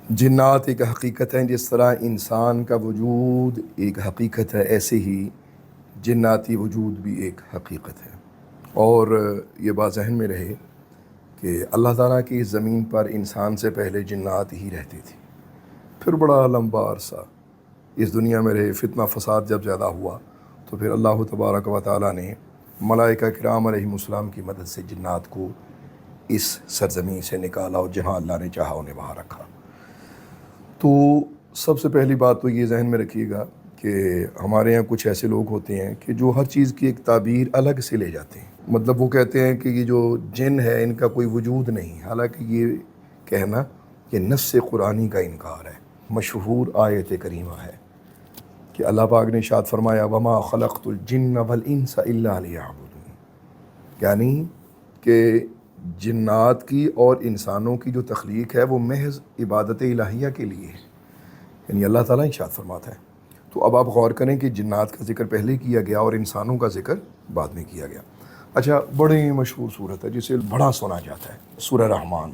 جنات ایک حقیقت ہیں، جس طرح انسان کا وجود ایک حقیقت ہے، ایسے ہی جناتی وجود بھی ایک حقیقت ہے۔ اور یہ بات ذہن میں رہے کہ اللہ تعالیٰ کی اس زمین پر انسان سے پہلے جنات ہی رہتی تھی، پھر بڑا لمبا عرصہ اس دنیا میں رہے۔ فتنہ فساد جب زیادہ ہوا تو پھر اللہ تبارک و تعالیٰ نے ملائکہ کرام علیہم السلام کی مدد سے جنات کو اس سرزمین سے نکالا اور جہاں اللہ نے چاہا انہیں وہاں رکھا۔ تو سب سے پہلی بات تو یہ ذہن میں رکھیے گا کہ ہمارے یہاں کچھ ایسے لوگ ہوتے ہیں کہ جو ہر چیز کی ایک تعبیر الگ سے لے جاتے ہیں۔ مطلب وہ کہتے ہیں کہ یہ جو جن ہے ان کا کوئی وجود نہیں، حالانکہ یہ کہنا یہ نص قرآنی کا انکار ہے۔ مشہور آیت کریمہ ہے کہ اللہ پاک نے ارشاد فرمایا وَمَا خَلَقْتُ الْجِنَّ وَالْإِنسَ إِلَّا لِيَعْبُدُونِ، یعنی کہ جنات کی اور انسانوں کی جو تخلیق ہے وہ محض عبادت الہیہ کے لیے ہے، یعنی اللہ تعالیٰ ارشاد فرماتا ہے۔ تو اب آپ غور کریں کہ جنات کا ذکر پہلے کیا گیا اور انسانوں کا ذکر بعد میں کیا گیا۔ اچھا، بڑی مشہور صورت ہے جسے بڑا سنا جاتا ہے، سورہ رحمان۔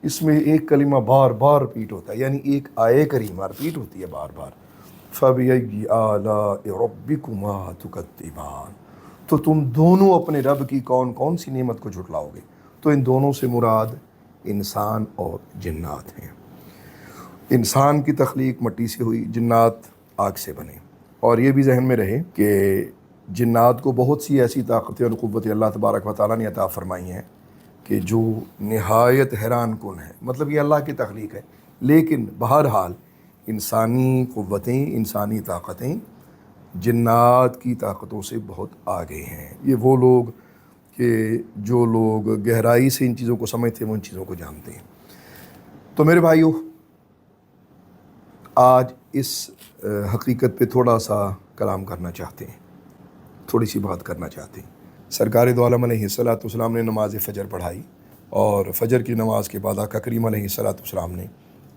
اس میں ایک کلمہ بار بار رپیٹ ہوتا ہے، یعنی ایک آیے کریمہ رپیٹ ہوتی ہے بار بار، فَبِأَيِّ آلَاءِ رَبِّكُمَا تُكَذِّبَانِ، تو تم دونوں اپنے رب کی کون کون سی نعمت کو جھٹلاؤ گے؟ تو ان دونوں سے مراد انسان اور جنات ہیں۔ انسان کی تخلیق مٹی سے ہوئی، جنات آگ سے بنے۔ اور یہ بھی ذہن میں رہے کہ جنات کو بہت سی ایسی طاقتیں اور قوتیں اللہ تبارک و تعالیٰ نے عطا فرمائی ہیں کہ جو نہایت حیران کن ہے۔ مطلب یہ اللہ کی تخلیق ہے، لیکن بہرحال انسانی قوتیں، انسانی طاقتیں جنات کی طاقتوں سے بہت آگے ہیں۔ یہ وہ لوگ کہ جو لوگ گہرائی سے ان چیزوں کو سمجھتے ہیں وہ ان چیزوں کو جانتے ہیں۔ تو میرے بھائیوں، آج اس حقیقت پہ تھوڑا سا کلام کرنا چاہتے ہیں، تھوڑی سی بات کرنا چاہتے ہیں۔ سرکار دو عالم علیہ السلام نے نماز فجر پڑھائی، اور فجر کی نماز کے بعد آقا کریم علیہ السلام نے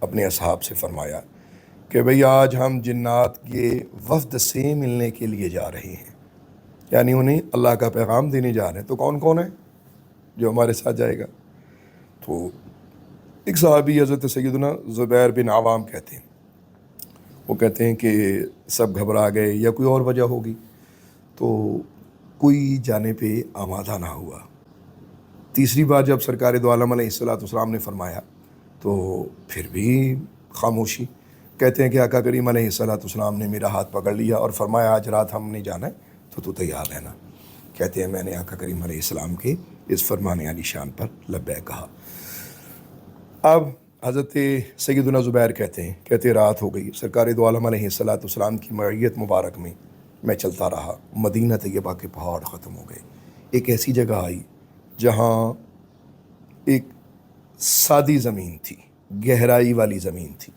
اپنے اصحاب سے فرمایا کہ بھئی آج ہم جنات کے وفد سے ملنے کے لیے جا رہے ہیں، یعنی انہیں اللہ کا پیغام دینے جا رہے ہیں۔ تو کون کون ہے جو ہمارے ساتھ جائے گا؟ تو ایک صحابی حضرت سیدنا زبیر بن عوام کہتے ہیں، وہ کہتے ہیں کہ سب گھبرا گئے یا کوئی اور وجہ ہوگی، تو کوئی جانے پہ آمادہ نہ ہوا۔ تیسری بار جب سرکار دو عالم علیہ السلام نے فرمایا تو پھر بھی خاموشی۔ کہتے ہیں کہ آقا کریم علیہ السلام نے میرا ہاتھ پکڑ لیا اور فرمایا آج رات ہم نے جانا ہے تو تیار رہنا۔ کہتے ہیں میں نے آقا کریم علیہ السلام کے اس فرمان علی شان پر لبیک کہا۔ اب حضرت سیدنا زبیر کہتے ہیں رات ہو گئی، سرکار دو عالم علیہ السلام کی معیت مبارک میں چلتا رہا، مدینہ طیبہ کے پہاڑ ختم ہو گئے، ایک ایسی جگہ آئی جہاں ایک سادی زمین تھی، گہرائی والی زمین تھی۔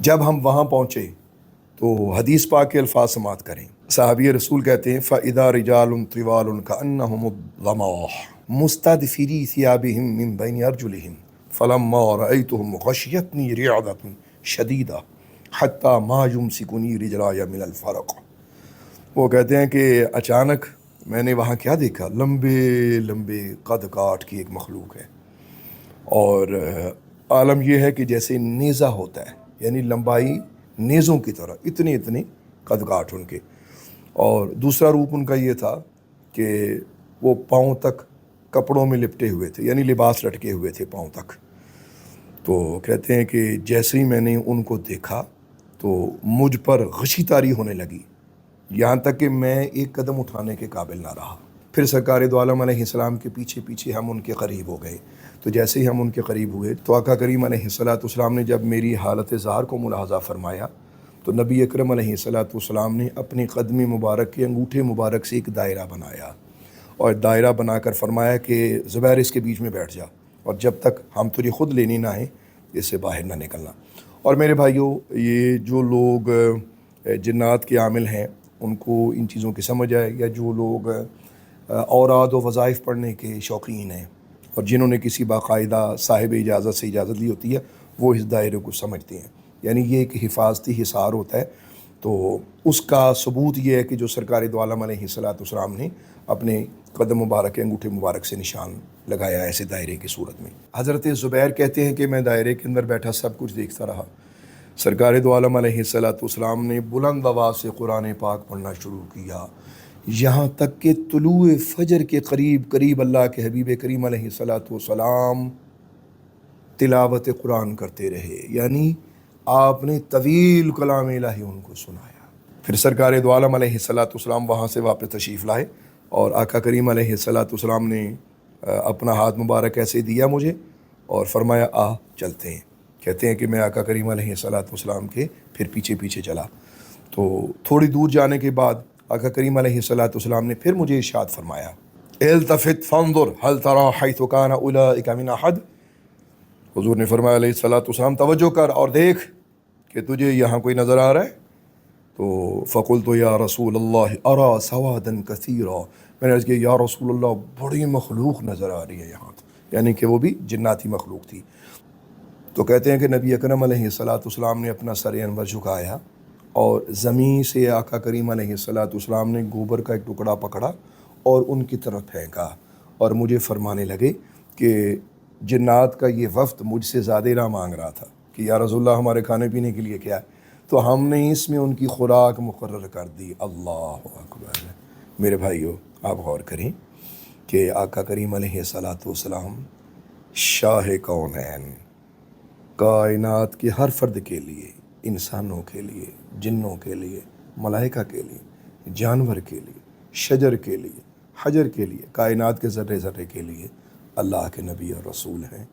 جب ہم وہاں پہنچے تو حدیث پاک کے الفاظ سماعت کریں۔ صحابی رسول کہتے ہیں فَإِذَا رِجَالٌ طِوَالٌ كَأَنَّهُمُ الظَّمَاءُ مُسْتَدْفِرِي ثِيَابِهِم مِّن بَيْنِ أَرْجُلِهِمْ فَلَمَّا رَأَيْتُهُمْ غَشِيَتْنِي رِعْدَةٌ شَدِيدَةٌ حَتَّى مَا يُمْسِكُنِي رِجْلَايَ مِنَ الْفَرَقِ۔ وہ کہتے ہیں کہ اچانک میں نے وہاں کیا دیکھا، لمبے لمبے قد کاٹ کی ایک مخلوق ہے، اور عالم یہ ہے کہ جیسے نیزہ ہوتا ہے، یعنی لمبائی نیزوں کی طرح، اتنے اتنے قد کاٹ ان کے۔ اور دوسرا روپ ان کا یہ تھا کہ وہ پاؤں تک کپڑوں میں لپٹے ہوئے تھے، یعنی لباس لٹکے ہوئے تھے پاؤں تک۔ تو کہتے ہیں کہ جیسے ہی میں نے ان کو دیکھا تو مجھ پر غشی طاری ہونے لگی، یہاں تک کہ میں ایک قدم اٹھانے کے قابل نہ رہا۔ پھر سرکار دو عالم علیہ السلام کے پیچھے پیچھے ہم ان کے قریب ہو گئے۔ تو جیسے ہی ہم ان کے قریب ہوئے تو آقا کریم علیہ السلام نے جب میری حالت ظاہر کو ملاحظہ فرمایا تو نبی اکرم علیہ السلام نے اپنی قدم مبارک کے انگوٹھے مبارک سے ایک دائرہ بنایا، اور دائرہ بنا کر فرمایا کہ زبیر اس کے بیچ میں بیٹھ جا، اور جب تک ہم تجھے خود لینے نہ آئیں اس سے باہر نہ نکلنا۔ اور میرے بھائیوں، یہ جو لوگ جنات کے عامل ہیں ان کو ان چیزوں کی سمجھ آئے، یا جو لوگ اوراد و وظائف پڑھنے کے شوقین ہیں اور جنہوں نے کسی باقاعدہ صاحب اجازت سے اجازت لی ہوتی ہے، وہ اس دائرے کو سمجھتے ہیں، یعنی یہ ایک حفاظتی حصار ہوتا ہے۔ تو اس کا ثبوت یہ ہے کہ جو سرکار دو عالم علیہ السلام نے اپنے قدم مبارک انگوٹھے مبارک سے نشان لگایا ایسے دائرے کی صورت میں۔ حضرت زبیر کہتے ہیں کہ میں دائرے کے اندر بیٹھا سب کچھ دیکھتا رہا۔ سرکار دو عالم علیہ السلام نے بلند آواز سے قرآن پاک پڑھنا شروع کیا، یہاں تک کہ طلوع فجر کے قریب اللہ کے حبیب کریم علیہ السلام تلاوت قرآن کرتے رہے، یعنی آپ نے طویل کلام الہی ان کو سنایا۔ پھر سرکار دو عالم علیہ السلام وہاں سے واپس تشریف لائے اور آقا کریم علیہ السلام نے اپنا ہاتھ مبارک ایسے دیا مجھے اور فرمایا آ چلتے ہیں۔ کہتے ہیں کہ میں آقا کریم علیہ السلام کے پھر پیچھے چلا، تو تھوڑی دور جانے کے بعد آقا کریم علیہ السلام نے پھر مجھے ارشاد فرمایا التفت فانظر هل ترى حيث كان اولئك من احد۔ حضور نے فرمایا علیہ السلام توجہ کر اور دیکھ کہ تجھے یہاں کوئی نظر آ رہا ہے؟ تو فقلت یا رسول اللہ ارى سوادا كثيرا، میں نے عرض کیا یا رسول اللہ بڑی مخلوق نظر آ رہی ہے یہاں، یعنی کہ وہ بھی جناتی مخلوق تھی۔ تو کہتے ہیں کہ نبی اکرم علیہ السلام نے اپنا سر انور جھکایا اور زمین سے آقا کریم علیہ السلام نے گوبر کا ایک ٹکڑا پکڑا اور ان کی طرف پھینکا اور مجھے فرمانے لگے کہ جنات کا یہ وفد مجھ سے زیادہ نہ مانگ رہا تھا کہ یا رسول اللہ ہمارے کھانے پینے کے لیے کیا ہے، تو ہم نے اس میں ان کی خوراک مقرر کر دی۔ اللہ اکبر۔ میرے بھائیو آپ غور کریں کہ آقا کریم علیہ السلام شاہ کونین، کائنات کے ہر فرد کے لیے، انسانوں کے لیے، جنوں کے لیے، ملائکہ کے لیے، جانور کے لیے، شجر کے لیے، حجر کے لیے، کائنات کے ذرے ذرے کے لیے اللہ کے نبی اور رسول ہیں۔